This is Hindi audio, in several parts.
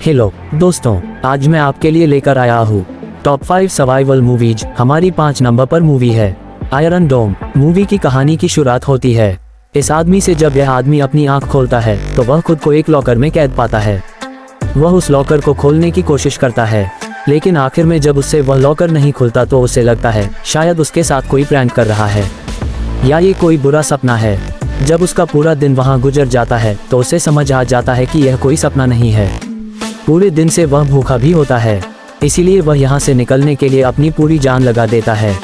हेलो दोस्तों, आज मैं आपके लिए लेकर आया हूँ टॉप 5 सर्वाइवल मूवीज। हमारी 5 नंबर पर मूवी है आयरन डोम। मूवी की कहानी की शुरुआत होती है इस आदमी से। जब यह आदमी अपनी आंख खोलता है तो वह खुद को एक लॉकर में कैद पाता है। वह उस लॉकर को खोलने की कोशिश करता है, लेकिन आखिर में जब उससे वह लॉकर नहीं खुलता तो उसे लगता है शायद उसके साथ कोई प्रैंक कर रहा है या ये कोई बुरा सपना है। जब उसका पूरा दिन वहां गुजर जाता है तो उसे समझ आ जाता है कि यह कोई सपना नहीं है। पूरे दिन से वह भूखा भी होता है, इसीलिए वह यहाँ से निकलने के लिए अपनी पूरी जान लगा देता है।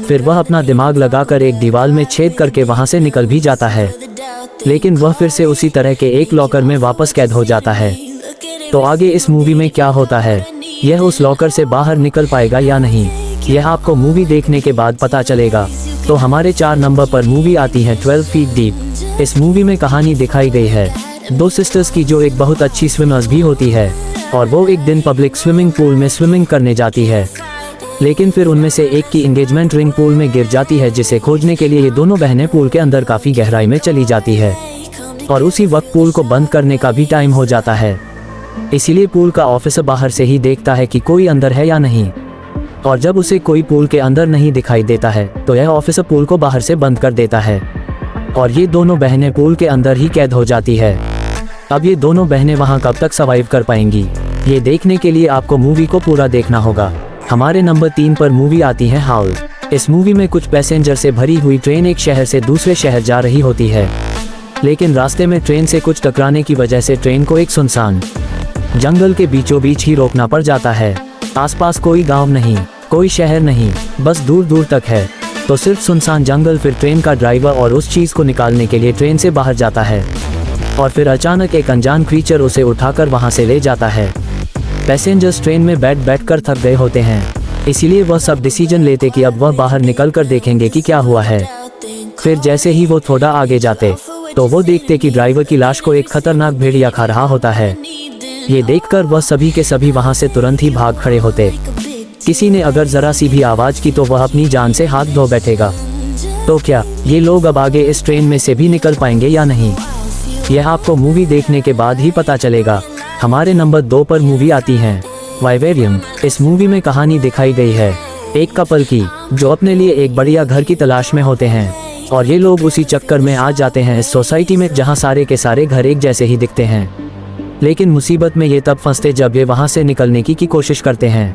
फिर वह अपना दिमाग लगाकर एक दीवार में छेद करके वहाँ से निकल भी जाता है, लेकिन वह फिर से उसी तरह के एक लॉकर में वापस कैद हो जाता है। तो आगे इस मूवी में क्या होता है, यह उस लॉकर से बाहर निकल पाएगा या नहीं, यह आपको मूवी देखने के बाद पता चलेगा। तो हमारे 4 नंबर पर मूवी आती है 12 फीट डीप। इस मूवी में कहानी दिखाई गई है 2 सिस्टर्स की जो एक बहुत अच्छी स्विमर्स भी होती है, और वो एक दिन पब्लिक स्विमिंग पूल में स्विमिंग करने जाती है, लेकिन फिर उनमें से एक की एंगेजमेंट रिंग पूल में गिर जाती है, जिसे खोजने के लिए ये दोनों बहनें पूल के अंदर काफ़ी गहराई में चली जाती है। और उसी वक्त पूल को बंद करने का भी टाइम हो जाता है, इसीलिए पूल का ऑफिसर बाहर से ही देखता है कि कोई अंदर है या नहीं। और जब उसे कोई पूल के अंदर नहीं दिखाई देता है तो यह ऑफिसर पूल को बाहर से बंद कर देता है, और ये दोनों बहनें पूल के अंदर ही कैद हो जाती है। अब ये दोनों बहनें वहाँ कब तक सर्वाइव कर पाएंगी, ये देखने के लिए आपको मूवी को पूरा देखना होगा। हमारे नंबर 3 पर मूवी आती है हाउल। इस मूवी में कुछ पैसेंजर से भरी हुई ट्रेन एक शहर से दूसरे शहर जा रही होती है, लेकिन रास्ते में ट्रेन से कुछ टकराने की वजह से ट्रेन को एक सुनसान जंगल के बीचों बीच ही रोकना पड़ जाता है। आसपास कोई गांव नहीं, कोई शहर नहीं, बस दूर दूर तक है तो सिर्फ सुनसान जंगल। फिर ट्रेन का ड्राइवर और उस चीज़ को निकालने के लिए ट्रेन से बाहर जाता है, और फिर अचानक एक अनजान क्रीचर उसे उठाकर वहां से ले जाता है। पैसेंजर्स ट्रेन में बैठ कर थक गए होते हैं, इसीलिए वह सब डिसीजन लेते कि अब वह बाहर निकल कर देखेंगे कि क्या हुआ है। फिर जैसे ही वो थोड़ा आगे जाते तो वो देखते कि ड्राइवर की लाश को एक खतरनाक भेड़िया खा रहा होता है। ये देखकर वह सभी के सभी वहां से तुरंत ही भाग खड़े होते। किसी ने अगर जरा सी भी आवाज की तो वह अपनी जान से हाथ धो बैठेगा। तो क्या ये लोग अब आगे इस ट्रेन में से भी निकल पाएंगे या नहीं, यह आपको मूवी देखने के बाद ही पता चलेगा। हमारे नंबर 2 पर मूवी आती है वाइवेरियम। इस मूवी में कहानी दिखाई गई है एक कपल की जो अपने लिए एक बढ़िया घर की तलाश में होते हैं, और ये लोग उसी चक्कर में आ जाते हैं इस सोसाइटी में जहां सारे के सारे घर एक जैसे ही दिखते हैं। लेकिन मुसीबत में ये तब फंसते जब ये वहां से निकलने की कोशिश करते हैं,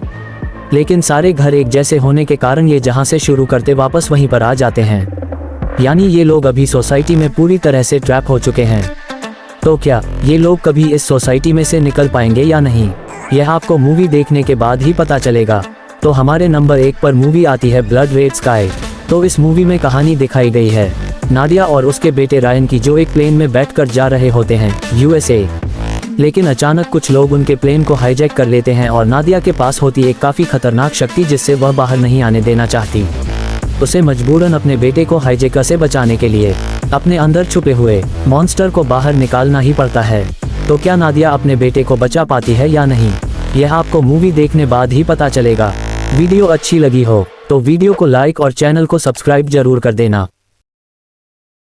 लेकिन सारे घर एक जैसे होने के कारण ये जहां से शुरू करते वापस वहीं पर आ जाते हैं। यानी ये लोग अभी सोसाइटी में पूरी तरह से ट्रैप हो चुके हैं। तो क्या ये लोग कभी इस सोसाइटी में से निकल पाएंगे या नहीं, यह आपको मूवी देखने के बाद ही पता चलेगा। तो हमारे नंबर 1 पर मूवी आती है ब्लड रेड स्काई। तो इस मूवी में कहानी दिखाई गई है नादिया और उसके बेटे रायन की, जो एक प्लेन में बैठकर जा रहे होते हैं USA, लेकिन अचानक कुछ लोग उनके प्लेन को हाईजैक कर लेते हैं, और नादिया के पास होती एक काफ़ी खतरनाक शक्ति जिससे वह बाहर नहीं आने देना चाहती। उसे मजबूरन अपने बेटे को हाईजैकर से बचाने के लिए अपने अंदर छुपे हुए मॉन्स्टर को बाहर निकालना ही पड़ता है। तो क्या नादिया अपने बेटे को बचा पाती है या नहीं, यह आपको मूवी देखने बाद ही पता चलेगा। वीडियो अच्छी लगी हो तो वीडियो को लाइक और चैनल को सब्सक्राइब जरूर कर देना।